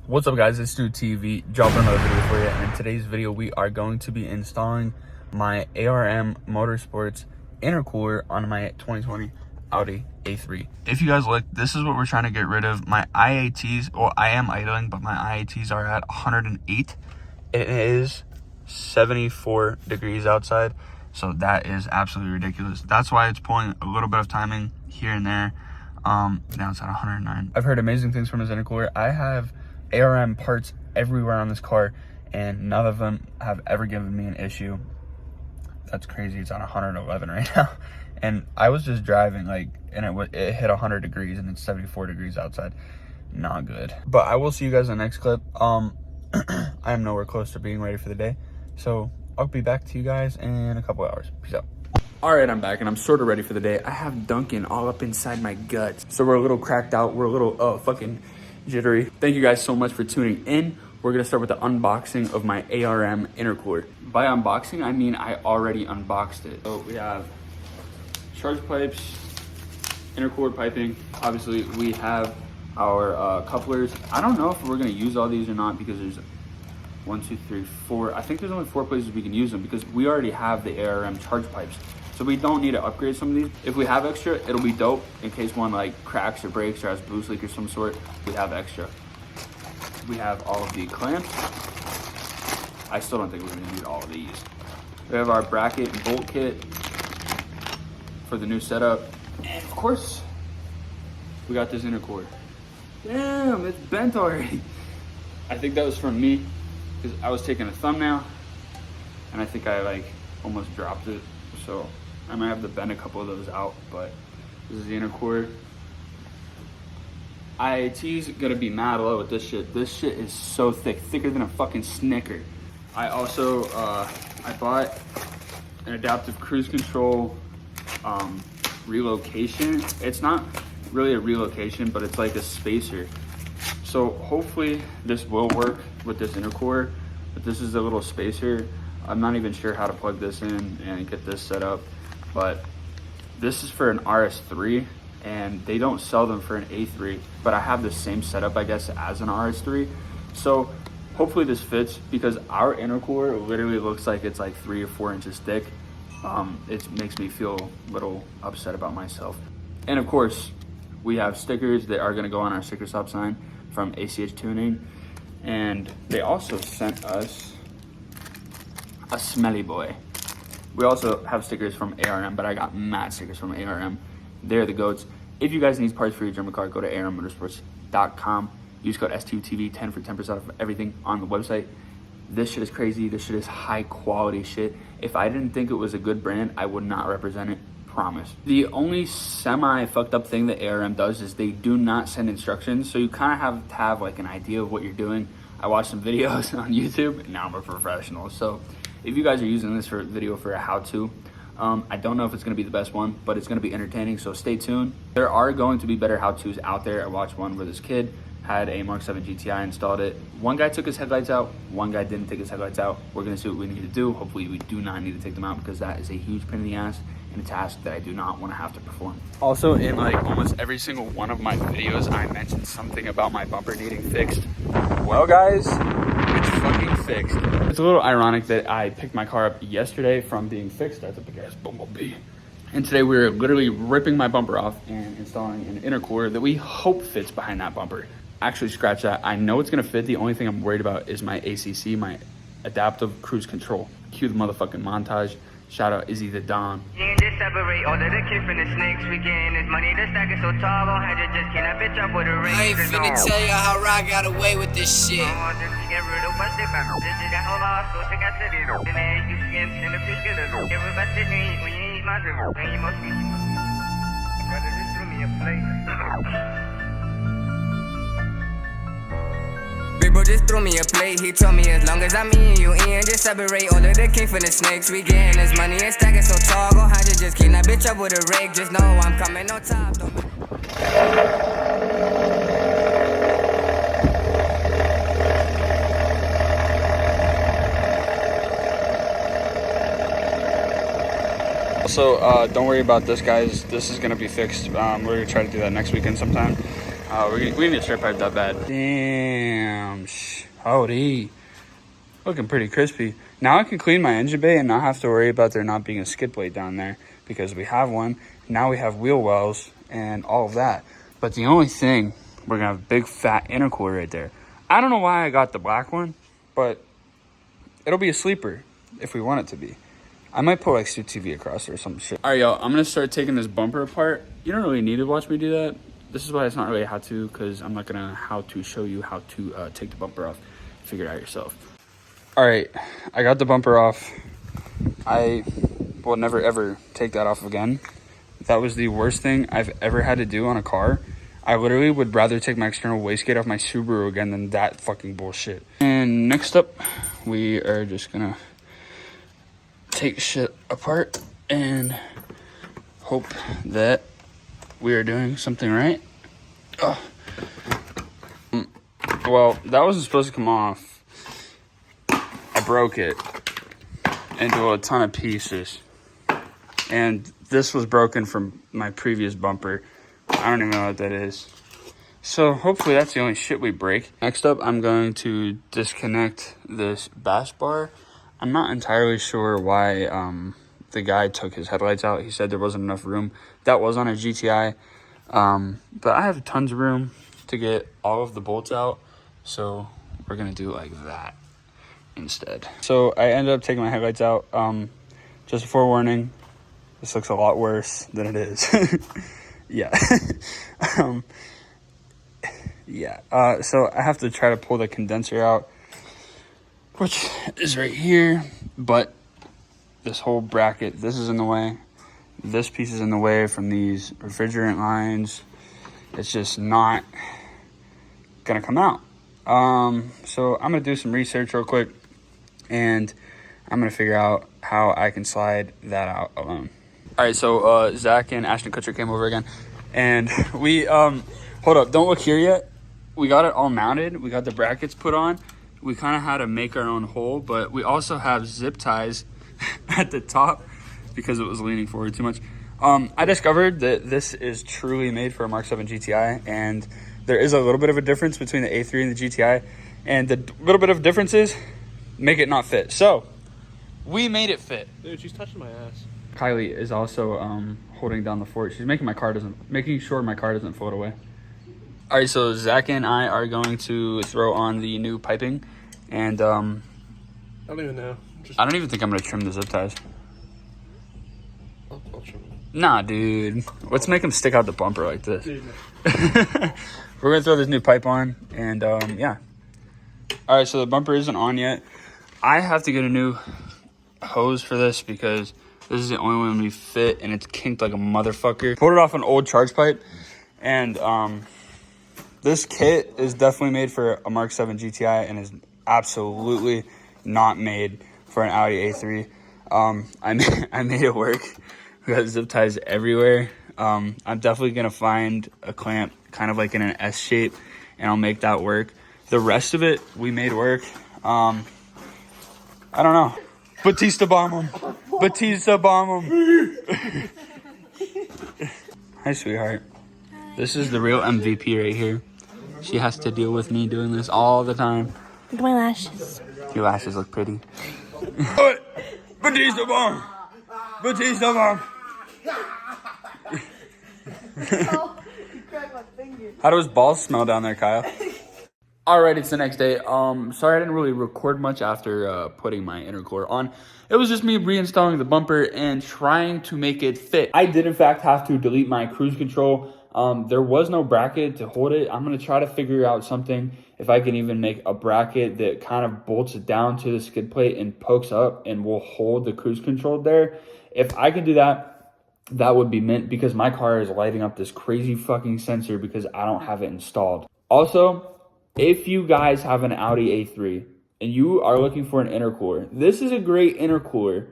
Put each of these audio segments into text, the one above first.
What's up guys, it's New TV, dropping another video for you, and in today's video we are going to be installing my ARM Motorsports intercooler on my 2020 Audi A3. If you guys look, this is what we're trying to get rid of. My IATs, well, I am idling, but my IATs are at 108. It is 74 degrees outside, so that is absolutely ridiculous. That's why it's pulling a little bit of timing here and there. Now it's at 109. I've heard amazing things from his intercooler. I have ARM parts everywhere on this car, and none of them have ever given me an issue. That's crazy. It's on 111 right now, and I was just driving and it hit 100 degrees and it's 74 degrees outside. Not good. But I will see you guys in the next clip. I am nowhere close to being ready for the day, so I'll be back to you guys in a couple hours. Peace out. All right, I'm back and I'm sort of ready for the day. I have Dunkin' all up inside my guts, so we're a little cracked out. We're a little fucking jittery. Thank you guys so much for tuning in. We're gonna start with the unboxing of my ARM intercooler. By unboxing, I mean I already unboxed it. So we have charge pipes, intercooler piping. Obviously, we have our couplers. I don't know if we're gonna use all these or not because there's 1, 2, 3, 4. I think there's only 4 places we can use them because we already have the ARM charge pipes. So we don't need to upgrade some of these. If we have extra, it'll be dope in case one like cracks or breaks or has boost leak or some sort. We have extra. We have all of the clamps. I still don't think we're gonna need all of these. We have our bracket and bolt kit for the new setup. And of course, we got this intercooler. Damn, it's bent already. I think that was from me because I was taking a thumbnail and I think I almost dropped it. So I might have to bend a couple of those out, but this is the intercooler. IAT's gonna be mad low with this shit. This shit is so thick, thicker than a fucking Snicker. I also, I bought an adaptive cruise control relocation. It's not really a relocation, but it's like a spacer. So hopefully this will work with this intercooler, but this is a little spacer. I'm not even sure how to plug this in and get this set up, but this is for an RS3 and they don't sell them for an A3, but I have the same setup, I guess, as an RS3. So hopefully this fits because our intercooler literally looks like it's like 3 or 4 inches thick. It makes me feel a little upset about myself. And of course, we have stickers that are gonna go on our sticker stop sign from ACH Tuning. And they also sent us a smelly boy. We also have stickers from ARM, but I got mad stickers from ARM. They're the goats. If you guys need parts for your German car, go to armmotorsports.com. Use code STUTV10 for 10% off everything on the website. This shit is crazy. This shit is high quality shit. If I didn't think it was a good brand, I would not represent it. Promise. The only semi fucked up thing that ARM does is they do not send instructions, so you kind of have to have like an idea of what you're doing. I watched some videos on YouTube, and now I'm a professional. So if you guys are using this video for a how-to, I don't know if it's gonna be the best one, but it's gonna be entertaining, so stay tuned. There are going to be better how-tos out there. I watched one where this kid had a Mark 7 GTI, installed it. One guy took his headlights out, one guy didn't take his headlights out. We're gonna see what we need to do. Hopefully we do not need to take them out because that is a huge pain in the ass and a task that I do not wanna have to perform. Also, in almost every single one of my videos, I mentioned something about my bumper needing fixed. Well guys, it's fucking fixed. It's a little ironic that I picked my car up yesterday from being fixed as a big ass bumblebee. And today we're literally ripping my bumper off and installing an intercooler that we hope fits behind that bumper. Actually, scratch that. I know it's gonna fit. The only thing I'm worried about is my ACC, my adaptive cruise control. Cue the motherfucking montage. Shout out Izzy the Don. You can just separate all of the kids from the snakes. We getting this money, the stack is so tall. Won't have you just can't bitch up with a ring. I ain't finna tell you how I got away with this shit. Big bro just threw me a plate. He told me as long as I'm in, you in. Just separate all of the king from the snakes. We getting this money and stack it so tall. Gon' hide you, just keep that bitch up with a rake. Just know I'm coming on top. Also, don't worry about this, guys. This is gonna be fixed. We're gonna try to do that next weekend sometime. Oh, we need to strip pipe that bad. Damn. Howdy. Looking pretty crispy. Now I can clean my engine bay and not have to worry about there not being a skid plate down there because we have one. Now we have wheel wells and all of that. But the only thing, we're gonna have a big fat intercooler right there. I don't know why I got the black one, but it'll be a sleeper if we want it to be. I might put like Suit TV across it or some shit. All right, y'all, I'm gonna start taking this bumper apart. You don't really need to watch me do that. This is why it's not really a how to, because I'm not gonna how to show you how to take the bumper off. Figure it out yourself. All right, I got the bumper off. I will never ever take that off again. That was the worst thing I've ever had to do on a car. I literally would rather take my external wastegate off my Subaru again than that fucking bullshit. And next up, we are just gonna take shit apart and hope that we are doing something right. Oh. Well, that wasn't supposed to come off. I broke it into a ton of pieces. And this was broken from my previous bumper. I don't even know what that is. So hopefully that's the only shit we break. Next up, I'm going to disconnect this bash bar. I'm not entirely sure why the guy took his headlights out. He said there wasn't enough room. That was on a GTI. But I have tons of room to get all of the bolts out. So we're going to do it like that instead. So I ended up taking my headlights out. Just a forewarning, this looks a lot worse than it is. Yeah. Yeah. So I have to try to pull the condenser out, which is right here, but this whole bracket, this is in the way. This piece is in the way from these refrigerant lines. It's just not gonna come out. So I'm gonna do some research real quick and I'm gonna figure out how I can slide that out alone. All right, so Zach and Ashton Kutcher came over again and we, hold up, don't look here yet. We got it all mounted. We got the brackets put on. We kind of had to make our own hole, but we also have zip ties at the top because it was leaning forward too much. I discovered that this is truly made for a Mark 7 GTI, and there is a little bit of a difference between the A3 and the GTI, and the little bit of differences make it not fit. So we made it fit. Dude, she's touching my ass. Kylie is also holding down the fort. She's making sure my car doesn't float away. All right, so Zach and I are going to throw on the new piping, and I don't even know. I don't even think I'm gonna trim the zip ties. I'll trim them. Nah, dude. Let's make them stick out the bumper like this. Dude, We're gonna throw this new pipe on, and yeah. All right, so the bumper isn't on yet. I have to get a new hose for this because this is the only one we fit, and it's kinked like a motherfucker. Pulled it off an old charge pipe, and this kit is definitely made for a Mark 7 GTI and is absolutely not made for an Audi A3. I made it work. We got zip ties everywhere. I'm definitely gonna find a clamp kind of like in an S shape, and I'll make that work. The rest of it we made work. I don't know. Batista bomb him. Batista bomb him. Hi, sweetheart. This is the real MVP right here. She has to deal with me doing this all the time. Look at my lashes. Your lashes look pretty. Batista bomb. Batista bomb. How do his balls smell down there, Kyle? All right, it's the next day. Sorry I didn't really record much after putting my intercooler on. It was just me reinstalling the bumper and trying to make it fit. I did, in fact, have to delete my cruise control. There was no bracket to hold it. I'm going to try to figure out something if I can even make a bracket that kind of bolts it down to the skid plate and pokes up and will hold the cruise control there. If I can do that, that would be mint because my car is lighting up this crazy fucking sensor because I don't have it installed. Also, if you guys have an Audi A3 and you are looking for an intercooler, this is a great intercooler,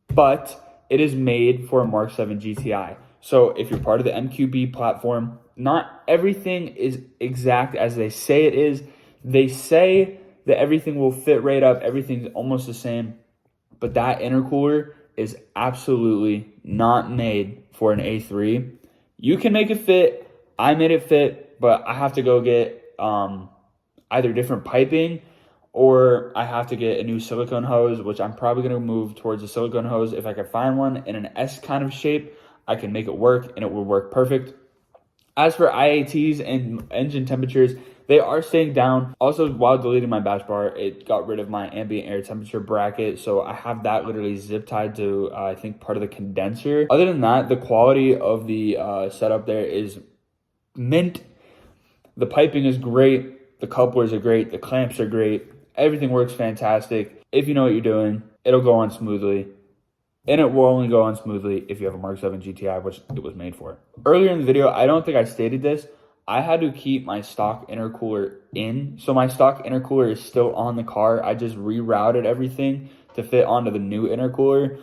but it is made for a Mark 7 GTI. So if you're part of the MQB platform, not everything is exact as they say it is. They say that everything will fit right up. Everything's almost the same, but that intercooler is absolutely not made for an A3. You can make it fit. I made it fit. it, but I have to go get either different piping, or I have to get a new silicone hose, which I'm probably going to move towards a silicone hose. If I can find one in an S kind of shape, I can make it work, and it will work perfect. As for IATs and engine temperatures, they are staying down. Also, while deleting my bash bar, it got rid of my ambient air temperature bracket, so I have that literally zip tied to, I think, part of the condenser. Other than that, the quality of the setup there is mint. The piping is great. The couplers are great. The clamps are great. Everything works fantastic. If you know what you're doing, it'll go on smoothly. And it will only go on smoothly if you have a Mark 7 GTI, which it was made for. Earlier in the video, I don't think I stated this. I had to keep my stock intercooler in. So my stock intercooler is still on the car. I just rerouted everything to fit onto the new intercooler,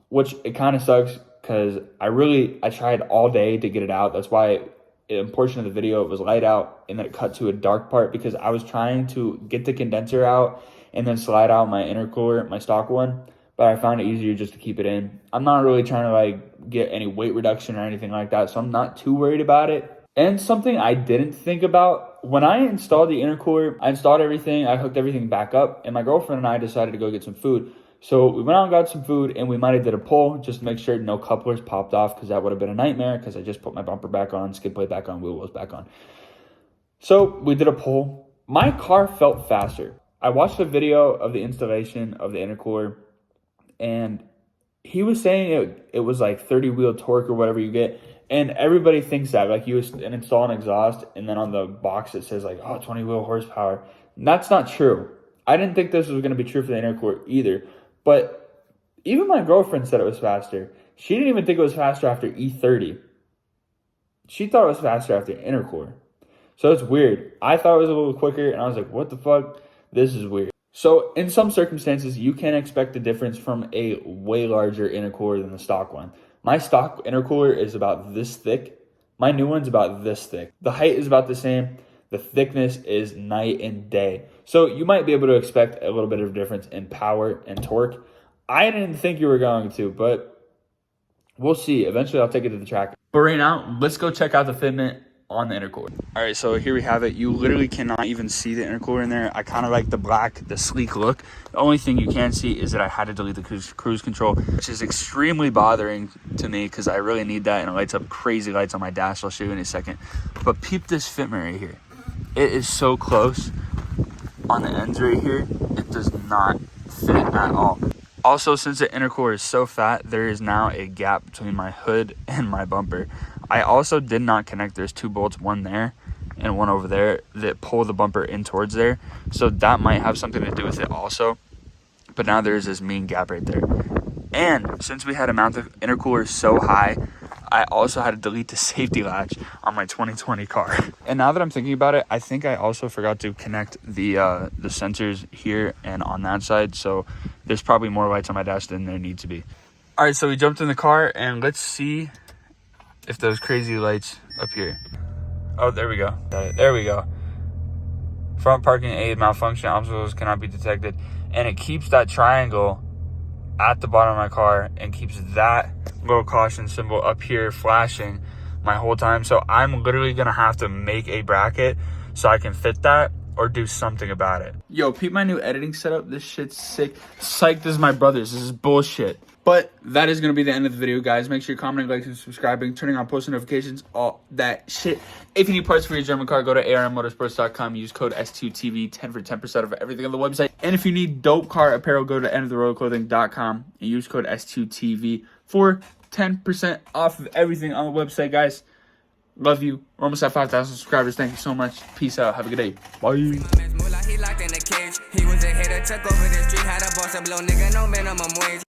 which it kind of sucks because I tried all day to get it out. That's why in a portion of the video it was light out and then it cut to a dark part, because I was trying to get the condenser out and then slide out my intercooler, my stock one. But I found it easier just to keep it in. I'm not really trying to like get any weight reduction or anything like that, so I'm not too worried about it. And something I didn't think about, when I installed the intercooler, I installed everything, I hooked everything back up, and my girlfriend and I decided to go get some food. So we went out and got some food, and we might have did a pull just to make sure no couplers popped off, because that would have been a nightmare, because I just put my bumper back on, skid plate back on, wheel wells back on. So we did a pull. My car felt faster. I watched a video of the installation of the intercooler, and he was saying it was like 30-wheel torque or whatever you get. And everybody thinks that, like you install an exhaust and then on the box it says like, oh, 20-wheel horsepower. And that's not true. I didn't think this was going to be true for the intercooler either. But even my girlfriend said it was faster. She didn't even think it was faster after E30. She thought it was faster after intercooler. So it's weird. I thought it was a little quicker, and I was like, what the fuck? This is weird. So in some circumstances, you can expect a difference from a way larger intercooler than the stock one. My stock intercooler is about this thick. My new one's about this thick. The height is about the same. The thickness is night and day. So you might be able to expect a little bit of difference in power and torque. I didn't think you were going to, but we'll see. Eventually, I'll take it to the track. But right now, let's go check out the fitment on the intercooler. All right, so here we have it. You literally cannot even see the intercooler in there. I kind of like the black, the sleek look. The only thing you can see is that I had to delete the cruise control, which is extremely bothering to me because I really need that, and it lights up crazy lights on my dash. I'll show you in a second. But peep this fitment right here. It is so close on the ends right here. It does not fit at all. Also, since the intercooler is so fat, there is now a gap between my hood and my bumper. I also did not connect. There's two bolts, one there and one over there, that pull the bumper in towards there. So that might have something to do with it also. But now there's this mean gap right there. And since we had to mount the intercooler so high, I also had to delete the safety latch on my 2020 car. And now that I'm thinking about it, I think I also forgot to connect the sensors here and on that side. So there's probably more lights on my dash than there need to be. All right, so we jumped in the car, and let's see if those crazy lights up here. Oh, there we go. Got it. There we go. Front parking aid malfunction, obstacles cannot be detected. And it keeps that triangle at the bottom of my car and keeps that little caution symbol up here flashing my whole time. So I'm literally gonna have to make a bracket so I can fit that or do something about it. Yo, peep my new editing setup. This shit's sick. Psych, this is my brother's. This is bullshit. But that is going to be the end of the video, guys. Make sure you're commenting, liking, subscribing, turning on post notifications, all that shit. If you need parts for your German car, go to armmotorsports.com. Use code S2TV, 10 for 10% of everything on the website. And if you need dope car apparel, go to endoftheroadclothing.com and use code S2TV for 10% off of everything on the website, guys. Love you. We're almost at 5,000 subscribers. Thank you so much. Peace out. Have a good day. Bye. He locked in the cage. He was a hitter, took over the street, had a boss, a blow nigga, no minimum wage.